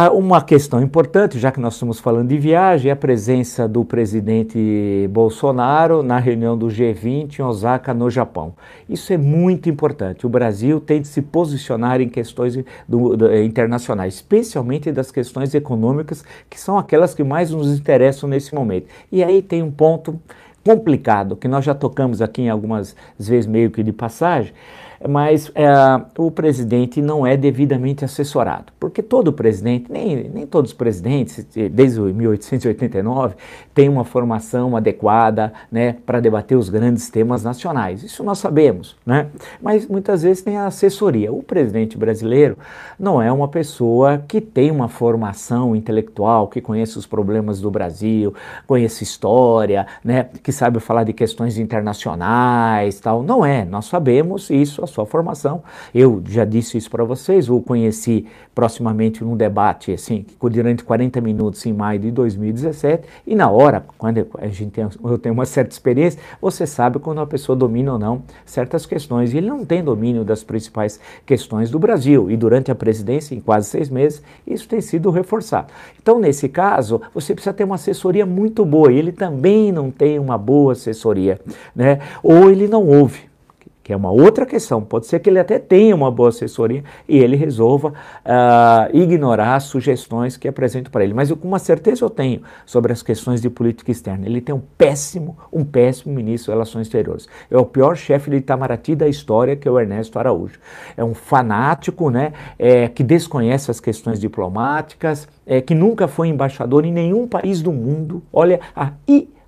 Há uma questão importante, já que nós estamos falando de viagem, é a presença do presidente Bolsonaro na reunião do G20 em Osaka, no Japão. Isso é muito importante. O Brasil tem de se posicionar em questões internacionais, especialmente das questões econômicas, que são aquelas que mais nos interessam nesse momento. E aí tem um ponto complicado, que nós já tocamos aqui em algumas vezes meio que de passagem, mas o presidente não é devidamente assessorado, porque todo presidente, nem todos os presidentes, desde 1889, têm uma formação adequada, né, para debater os grandes temas nacionais, isso nós sabemos, né? Mas muitas vezes tem a assessoria. O presidente brasileiro não é uma pessoa que tem uma formação intelectual, que conhece os problemas do Brasil, conhece história, né, que sabe falar de questões internacionais, tal. Não é, nós sabemos isso, a sua formação. Eu já disse isso para vocês, o conheci proximamente num debate, assim, durante 40 minutos em maio de 2017, e na hora, quando eu tenho uma certa experiência, você sabe quando uma pessoa domina ou não certas questões, e ele não tem domínio das principais questões do Brasil, e durante a presidência, em quase 6 meses, isso tem sido reforçado. Então, nesse caso, você precisa ter uma assessoria muito boa, e ele também não tem uma boa assessoria, né? Ou ele não ouve, que é uma outra questão. Pode ser que ele até tenha uma boa assessoria e ele resolva ignorar as sugestões que apresento para ele. Mas com uma certeza eu tenho sobre as questões de política externa. Ele tem um péssimo ministro de Relações Exteriores. É o pior chefe de Itamaraty da história, que é o Ernesto Araújo. É um fanático, né, que desconhece as questões diplomáticas, que nunca foi embaixador em nenhum país do mundo. Olha a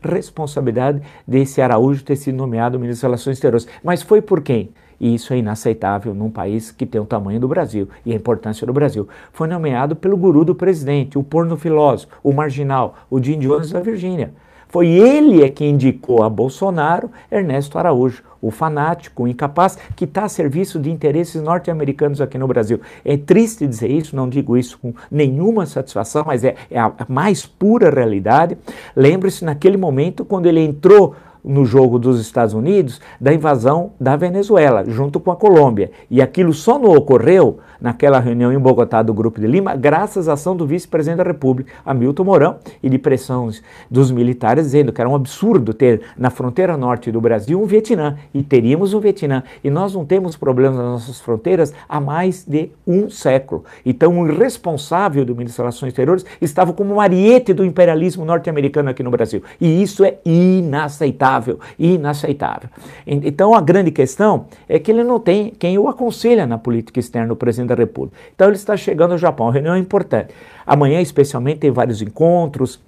responsabilidade desse Araújo ter sido nomeado ministro das Relações Exteriores. Mas foi por quem? E isso é inaceitável num país que tem o tamanho do Brasil e a importância do Brasil. Foi nomeado pelo guru do presidente, o porno-filósofo, o marginal, o Jim Jones da Virgínia. Foi ele que indicou a Bolsonaro Ernesto Araújo, o fanático, o incapaz, que está a serviço de interesses norte-americanos aqui no Brasil. É triste dizer isso, não digo isso com nenhuma satisfação, mas é a mais pura realidade. Lembre-se naquele momento, quando ele entrou no jogo dos Estados Unidos, da invasão da Venezuela, junto com a Colômbia. E aquilo só não ocorreu naquela reunião em Bogotá do Grupo de Lima, graças à ação do vice-presidente da República, Hamilton Mourão, e de pressões dos militares, dizendo que era um absurdo ter na fronteira norte do Brasil um Vietnã, e teríamos um Vietnã, e nós não temos problemas nas nossas fronteiras há mais de um século. Então o irresponsável do ministro das Relações Exteriores estava como um ariete do imperialismo norte-americano aqui no Brasil, e isso é inaceitável. Inaceitável. Então a grande questão é que ele não tem quem o aconselha na política externa, o presidente da República. Então ele está chegando ao Japão, a reunião é importante. Amanhã especialmente tem vários encontros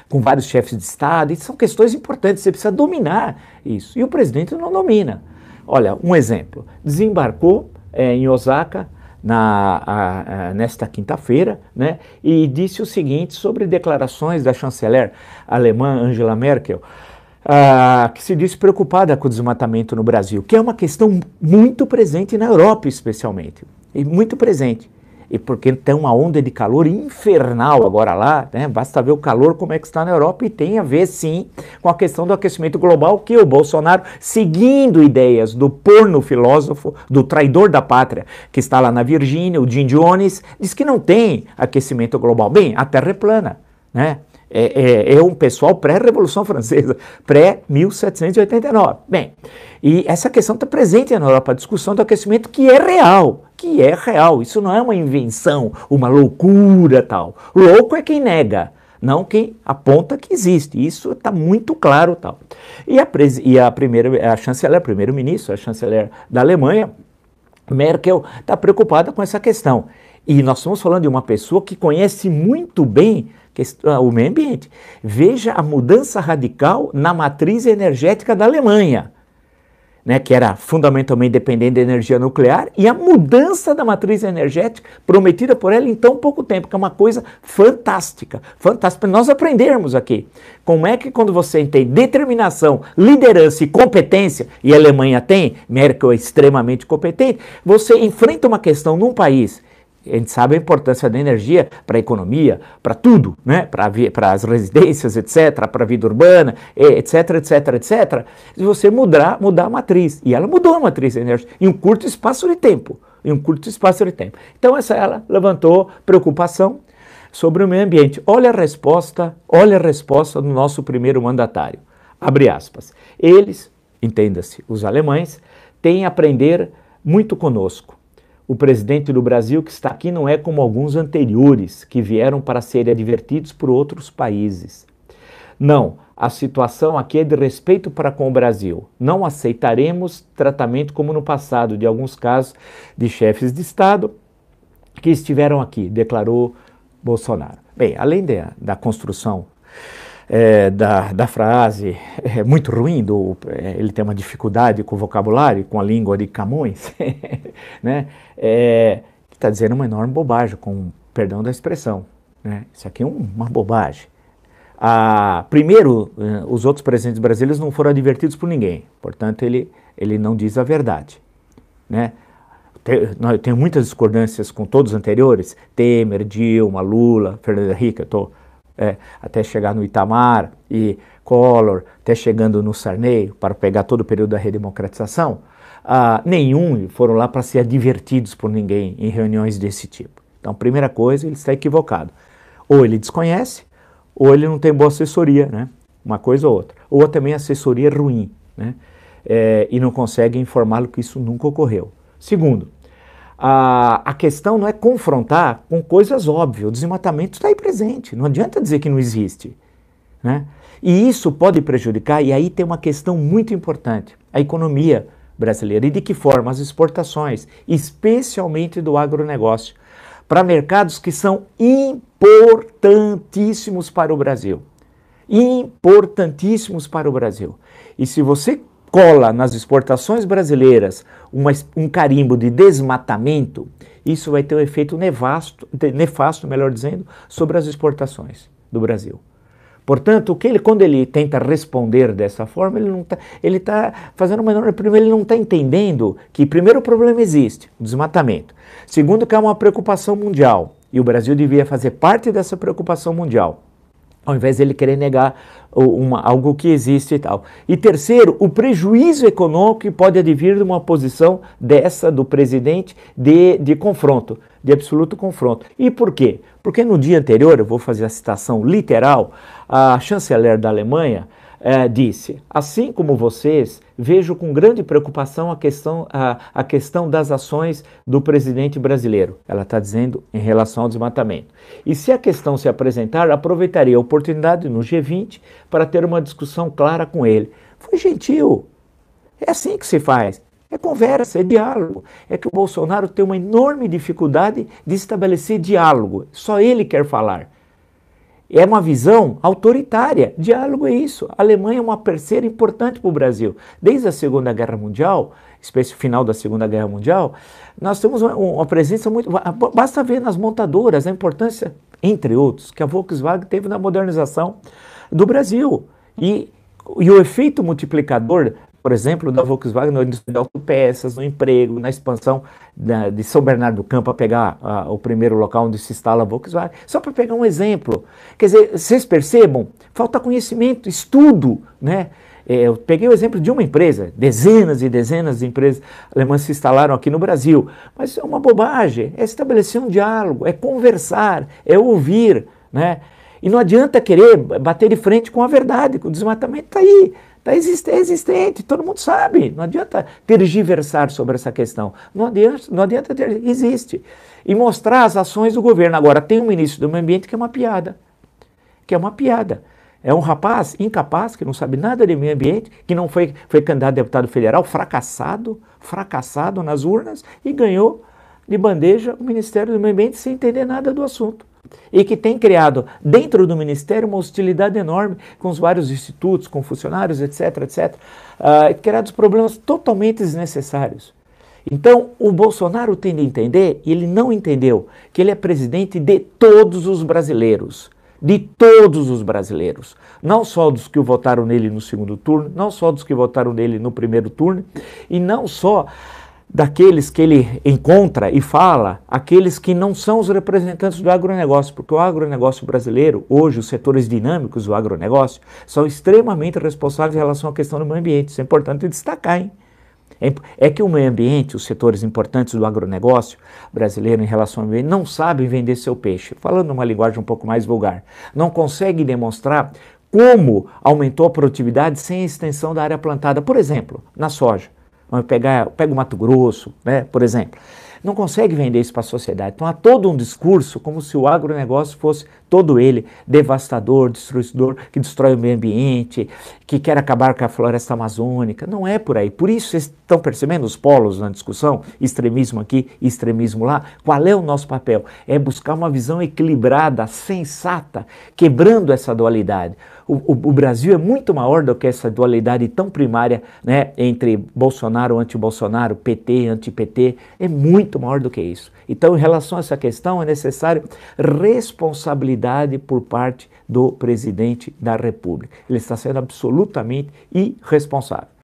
com vários chefes de Estado, e são questões importantes, você precisa dominar isso. E o presidente não domina. Olha, um exemplo, desembarcou em Osaka nesta quinta-feira, né, e disse o seguinte sobre declarações da chanceler alemã Angela Merkel, que se disse preocupada com o desmatamento no Brasil, que é uma questão muito presente na Europa especialmente, e muito presente. E porque tem uma onda de calor infernal agora lá, né? Basta ver o calor como é que está na Europa, e tem a ver sim com a questão do aquecimento global, que o Bolsonaro, seguindo ideias do porno-filósofo, do traidor da pátria, que está lá na Virgínia, o Jim Jones, diz que não tem aquecimento global. Bem, a Terra é plana, né? É um pessoal pré-Revolução Francesa, pré-1789. Bem, e essa questão está presente na Europa, a discussão do aquecimento que é real, isso não é uma invenção, uma loucura tal. Louco é quem nega, não quem aponta que existe, isso está muito claro tal. E a chanceler, primeiro-ministro, a chanceler da Alemanha, Merkel, está preocupada com essa questão. E nós estamos falando de uma pessoa que conhece muito bem o meio ambiente. Veja a mudança radical na matriz energética da Alemanha, né, que era fundamentalmente dependente da energia nuclear, e a mudança da matriz energética prometida por ela em tão pouco tempo, que é uma coisa fantástica, fantástica para nós aprendermos aqui. Como é que quando você tem determinação, liderança e competência, e a Alemanha tem, Merkel é extremamente competente, você enfrenta uma questão num país. A gente sabe a importância da energia para a economia, para tudo, né? Para as residências, etc., para a vida urbana, etc., etc., etc. Se você mudar a matriz, e ela mudou a matriz energética em um curto espaço de tempo, em um curto espaço de tempo. Então ela levantou preocupação sobre o meio ambiente. Olha a resposta do nosso primeiro mandatário. Abre aspas. Eles, entenda-se, os alemães, têm a aprender muito conosco. O presidente do Brasil que está aqui não é como alguns anteriores que vieram para serem advertidos por outros países. Não, a situação aqui é de respeito para com o Brasil. Não aceitaremos tratamento como no passado de alguns casos de chefes de Estado que estiveram aqui, declarou Bolsonaro. Bem, além da construção da frase muito ruim, ele tem uma dificuldade com o vocabulário, com a língua de Camões, né? Está dizendo uma enorme bobagem, com perdão da expressão. Né? Isso aqui é uma bobagem. Primeiro, os outros presidentes brasileiros não foram advertidos por ninguém, portanto ele não diz a verdade. Né? Eu tenho muitas discordâncias com todos os anteriores, Temer, Dilma, Lula, Fernando Henrique, eu estou até chegar no Itamar e Collor, até chegando no Sarney, para pegar todo o período da redemocratização, nenhum foram lá para ser advertidos por ninguém em reuniões desse tipo. Então, primeira coisa, ele está equivocado. Ou ele desconhece, ou ele não tem boa assessoria, né? Uma coisa ou outra. Ou também a assessoria é ruim, né? E não consegue informá-lo que isso nunca ocorreu. Segundo, a questão não é confrontar com coisas óbvias. O desmatamento está aí presente, não adianta dizer que não existe. Né? E isso pode prejudicar, e aí tem uma questão muito importante, a economia brasileira. E de que forma? As exportações, especialmente do agronegócio, para mercados que são importantíssimos para o Brasil. Importantíssimos para o Brasil. E se você cola nas exportações brasileiras um carimbo de desmatamento, isso vai ter um efeito nefasto, melhor dizendo, sobre as exportações do Brasil. Portanto, quando ele tenta responder dessa forma, ele está fazendo uma enorme... Primeiro, ele não está entendendo que, primeiro, o problema existe, o desmatamento. Segundo, que há uma preocupação mundial, e o Brasil devia fazer parte dessa preocupação mundial, ao invés de ele querer negar algo que existe e tal. E terceiro, o prejuízo econômico que pode advir de uma posição dessa do presidente de confronto, de absoluto confronto. E por quê? Porque no dia anterior, eu vou fazer a citação literal, a chanceler da Alemanha disse: assim como vocês, vejo com grande preocupação a questão das ações do presidente brasileiro. Ela está dizendo em relação ao desmatamento. E se a questão se apresentar, aproveitaria a oportunidade no G20 para ter uma discussão clara com ele. Foi gentil. É assim que se faz. É conversa, é diálogo. É que o Bolsonaro tem uma enorme dificuldade de estabelecer diálogo. Só ele quer falar. É uma visão autoritária. Diálogo é isso. A Alemanha é uma parceira importante para o Brasil. Desde a Segunda Guerra Mundial, final da Segunda Guerra Mundial, nós temos uma presença muito... Basta ver nas montadoras a importância, entre outros, que a Volkswagen teve na modernização do Brasil. E o efeito multiplicador, por exemplo, da Volkswagen na indústria de autopeças, no emprego, na expansão de São Bernardo do Campo, a pegar o primeiro local onde se instala a Volkswagen, só para pegar um exemplo. Quer dizer, vocês percebam, falta conhecimento, estudo, né? Eu peguei o exemplo de uma empresa, dezenas e dezenas de empresas alemãs se instalaram aqui no Brasil, mas é uma bobagem, é estabelecer um diálogo, é conversar, é ouvir, né? E não adianta querer bater de frente com a verdade, que o desmatamento está aí. É existente, todo mundo sabe, não adianta tergiversar sobre essa questão, não adianta existe. E mostrar as ações do governo. Agora, tem um ministro do meio ambiente que é uma piada, É um rapaz incapaz, que não sabe nada de meio ambiente, que não foi candidato a deputado federal, fracassado nas urnas, e ganhou de bandeja o Ministério do Meio Ambiente sem entender nada do assunto. E que tem criado dentro do Ministério uma hostilidade enorme com os vários institutos, com funcionários, etc, criados problemas totalmente desnecessários. Então, o Bolsonaro tem de entender, e ele não entendeu, que ele é presidente de todos os brasileiros. De todos os brasileiros. Não só dos que votaram nele no segundo turno, não só dos que votaram nele no primeiro turno, e não só daqueles que ele encontra e fala, aqueles que não são os representantes do agronegócio, porque o agronegócio brasileiro, hoje os setores dinâmicos do agronegócio, são extremamente responsáveis em relação à questão do meio ambiente. Isso é importante destacar, hein? É que o meio ambiente, os setores importantes do agronegócio brasileiro em relação ao meio ambiente, não sabem vender seu peixe. Falando uma linguagem um pouco mais vulgar, não conseguem demonstrar como aumentou a produtividade sem a extensão da área plantada. Por exemplo, na soja. Pega o Mato Grosso, né, por exemplo. Não consegue vender isso para a sociedade. Então há todo um discurso como se o agronegócio fosse todo ele devastador, destruidor, que destrói o meio ambiente, que quer acabar com a floresta amazônica. Não é por aí. Por isso vocês estão percebendo os polos na discussão, extremismo aqui, extremismo lá. Qual é o nosso papel? É buscar uma visão equilibrada, sensata, quebrando essa dualidade. O Brasil é muito maior do que essa dualidade tão primária, né, entre Bolsonaro, anti-Bolsonaro, PT, anti-PT, é muito maior do que isso. Então, em relação a essa questão, é necessário responsabilidade por parte do presidente da República. Ele está sendo absolutamente irresponsável.